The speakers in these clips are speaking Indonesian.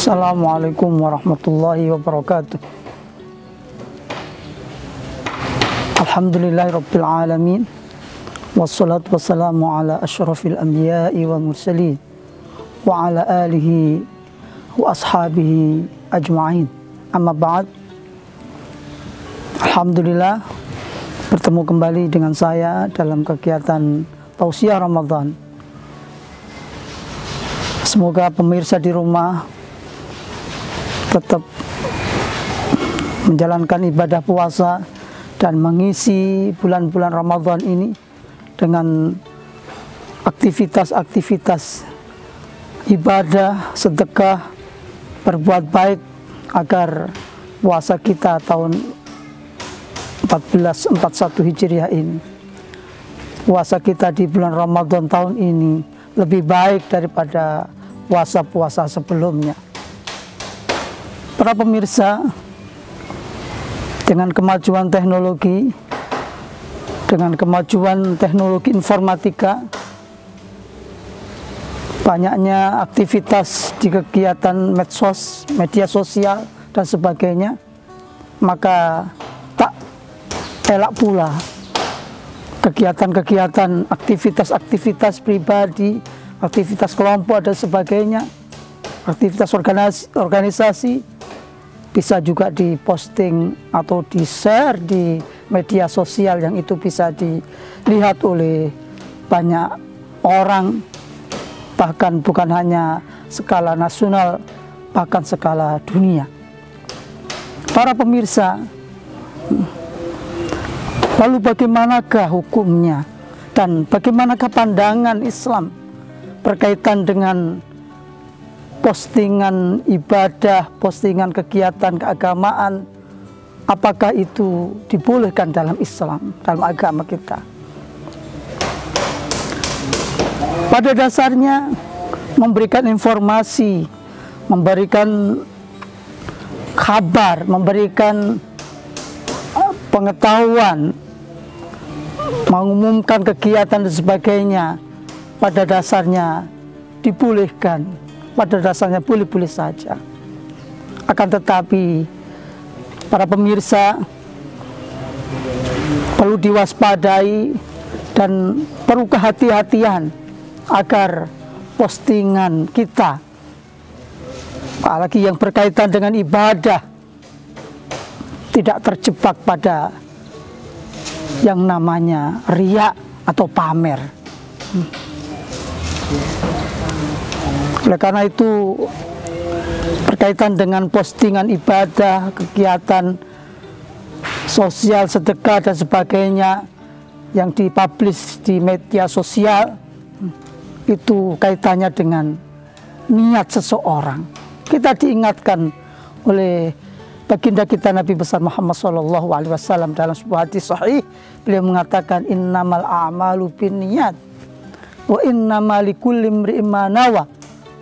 Assalamualaikum warahmatullahi wabarakatuh. Alhamdulillahirabbil alamin. Wassalatu wassalamu ala asyrafil anbiya'i wal mursalin wa ala alihi wa ashabihi ajma'in. Amma ba'd. Alhamdulillah bertemu kembali dengan saya dalam kegiatan tausiah Ramadan. Semoga pemirsa di rumah tetap menjalankan ibadah puasa dan mengisi bulan-bulan Ramadan ini dengan aktivitas-aktivitas ibadah, sedekah, berbuat baik agar puasa kita tahun 1441 Hijriah ini, puasa kita di bulan Ramadan tahun ini lebih baik daripada puasa-puasa sebelumnya. Para pemirsa, dengan kemajuan teknologi, informatika, banyaknya aktivitas di kegiatan medsos, media sosial dan sebagainya, maka tak elak pula kegiatan-kegiatan, aktivitas pribadi, aktivitas kelompok dan sebagainya, aktivitas organisasi bisa juga diposting atau di-share di media sosial yang itu bisa dilihat oleh banyak orang, bahkan bukan hanya skala nasional, bahkan skala dunia. Para pemirsa, lalu bagaimanakah hukumnya dan bagaimanakah pandangan Islam berkaitan dengan postingan ibadah, postingan kegiatan keagamaan? Apakah itu dibolehkan dalam Islam, dalam agama kita? Pada dasarnya memberikan informasi, memberikan kabar, memberikan pengetahuan, mengumumkan kegiatan dan sebagainya, pada dasarnya dibolehkan, pada dasarnya boleh-boleh saja. Akan tetapi para pemirsa perlu diwaspadai dan perlu kehati-hatian agar postingan kita, apalagi yang berkaitan dengan ibadah, tidak terjebak pada yang namanya riya atau pamer. Oleh karena itu, berkaitan dengan postingan ibadah, kegiatan sosial, sedekah dan sebagainya yang dipublish di media sosial, itu kaitannya dengan niat seseorang. Kita diingatkan oleh baginda kita Nabi besar Muhammad SAW dalam sebuah hadis sahih. Beliau mengatakan, innamal a'malu binniyat wa innamal likulli imri'in ma nawa.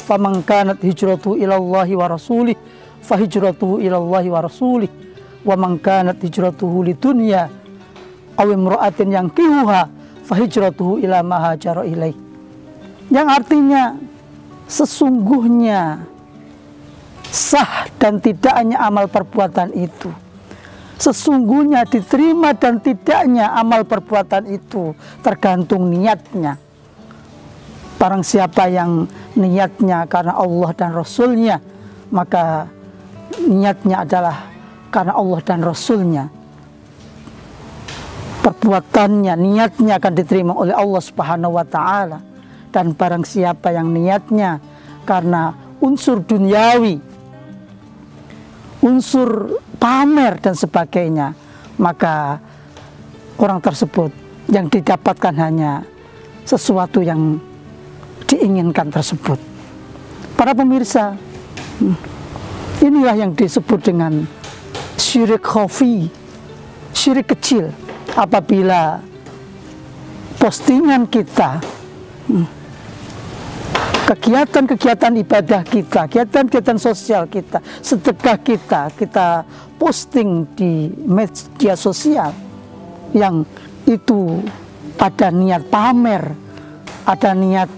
Faman kanat hijratuhu ilallahi wa rasulih fa hijratuhu ilallahi wa rasulih wa man kanat hijratuhu lidunya aw imra'atin yankihuha fa hijratuhu ila ma hajara ilaih. Yang artinya sesungguhnya sah dan tidaknya amal perbuatan itu, sesungguhnya diterima dan tidaknya amal perbuatan itu tergantung niatnya. Barang siapa yang niatnya karena Allah dan Rasulnya, maka niatnya adalah karena Allah dan Rasulnya. Perbuatannya, niatnya akan diterima oleh Allah Subhanahu wa Ta'ala. Dan barang siapa yang niatnya karena unsur duniawi, unsur pamer dan sebagainya, maka orang tersebut yang didapatkan hanya sesuatu yang diinginkan tersebut. Para pemirsa, inilah yang disebut dengan syirik khafi, syirik kecil. Apabila postingan kita, kegiatan-kegiatan ibadah kita, kegiatan-kegiatan sosial kita, sedekah kita posting di media sosial yang itu ada niat pamer, ada niat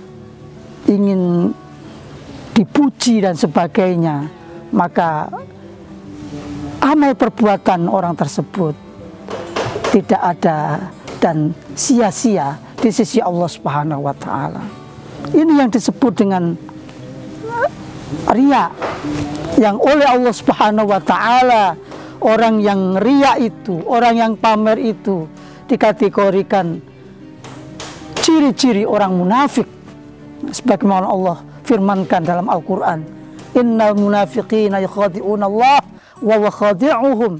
ingin dipuji dan sebagainya, maka amal perbuatan orang tersebut tidak ada dan sia-sia di sisi Allah Subhanahu wa Ta'ala. Ini yang disebut dengan riya, yang oleh Allah Subhanahu wa Ta'ala orang yang riya itu, orang yang pamer itu dikategorikan ciri-ciri orang munafik, sebagaimana Allah firmankan dalam Al-Quran, innal munafiqina yukhadi'una Allah wa huwa khadi'uhum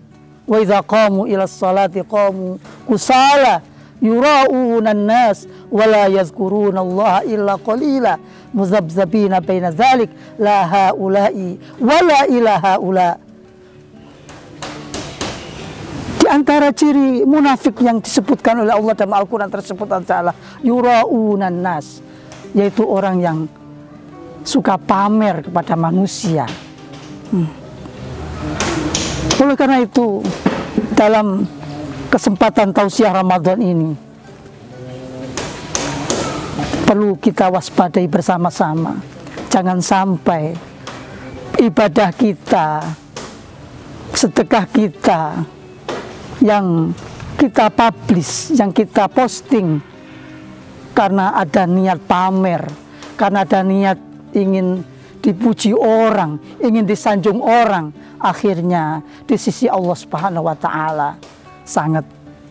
wa idza qamu ila sholati qamu kusala yura'una an-nas wa la yadhkuruna Allah illa qalila muzabzabina baina dzalik la haula'i wa la ila haula. Di antara ciri munafik yang disebutkan oleh Allah dalam Al-Quran tersebut adalah yura'una an-nas, yaitu orang yang suka pamer kepada manusia. Oleh karena itu, dalam kesempatan tausiah Ramadan ini perlu kita waspadai bersama-sama. Jangan sampai ibadah kita, sedekah kita yang kita publish, yang kita posting karena ada niat pamer, karena ada niat ingin dipuji orang, ingin disanjung orang, akhirnya di sisi Allah Subhanahu wa Ta'ala sangat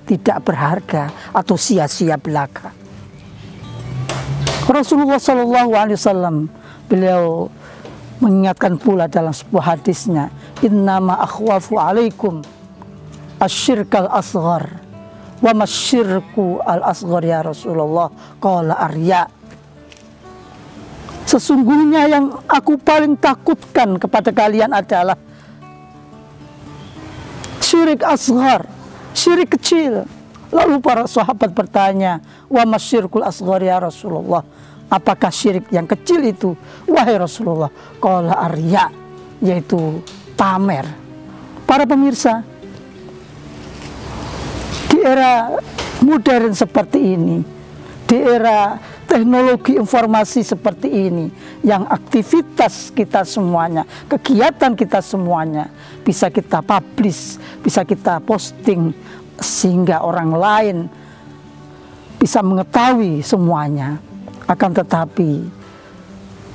tidak berharga atau sia-sia belaka. Rasulullah SAW beliau mengingatkan pula dalam sebuah hadisnya, innama akhwafu alaikum asyirkal asghar wa masyirku al asghar ya Rasulullah, qala arya. Sesungguhnya yang aku paling takutkan kepada kalian adalah syirik asghar, syirik kecil. Lalu para sahabat bertanya, wa masyirkul asghar ya Rasulullah, apakah syirik yang kecil itu wahai Rasulullah? Qala arya, yaitu pamer. Para pemirsa, di era modern seperti ini, di era teknologi informasi seperti ini, yang aktivitas kita semuanya, kegiatan kita semuanya bisa kita publish, bisa kita posting, sehingga orang lain bisa mengetahui semuanya. Akan tetapi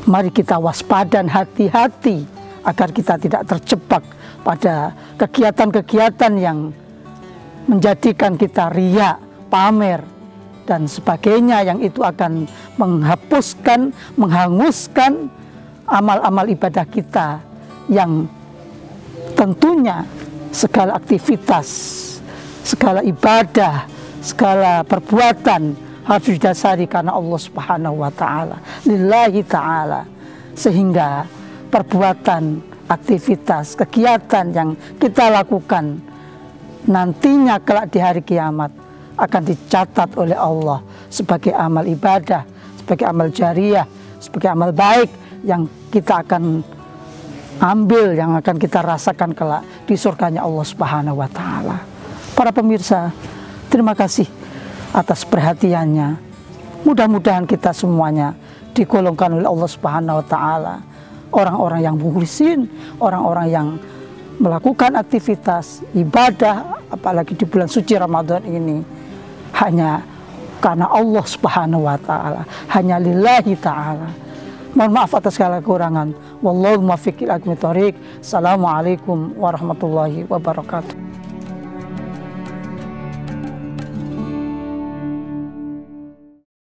mari kita waspada dan hati-hati agar kita tidak terjebak pada kegiatan-kegiatan yang menjadikan kita riya, pamer dan sebagainya, yang itu akan menghapuskan, menghanguskan amal-amal ibadah kita, yang tentunya segala aktivitas, segala ibadah, segala perbuatan harus didasari karena Allah Subhanahu wa Ta'ala, lillahi ta'ala, sehingga perbuatan, aktivitas, kegiatan yang kita lakukan nantinya kelak di hari kiamat akan dicatat oleh Allah sebagai amal ibadah, sebagai amal jariah, sebagai amal baik yang kita akan ambil, yang akan kita rasakan kelak di surganya Allah Subhanahu wa Ta'ala. Para pemirsa, terima kasih atas perhatiannya. Mudah-mudahan kita semuanya digolongkan oleh Allah Subhanahu wa Ta'ala orang-orang yang mukhlisin, orang-orang yang melakukan aktivitas ibadah, apalagi di bulan suci Ramadan ini, hanya karena Allah Subhanahu wa Ta'ala, hanya lillahi ta'ala. Mohon maaf atas segala kekurangan. Wallahu muwaffiq ila aqwamit thoriq. Assalamualaikum warahmatullahi wabarakatuh.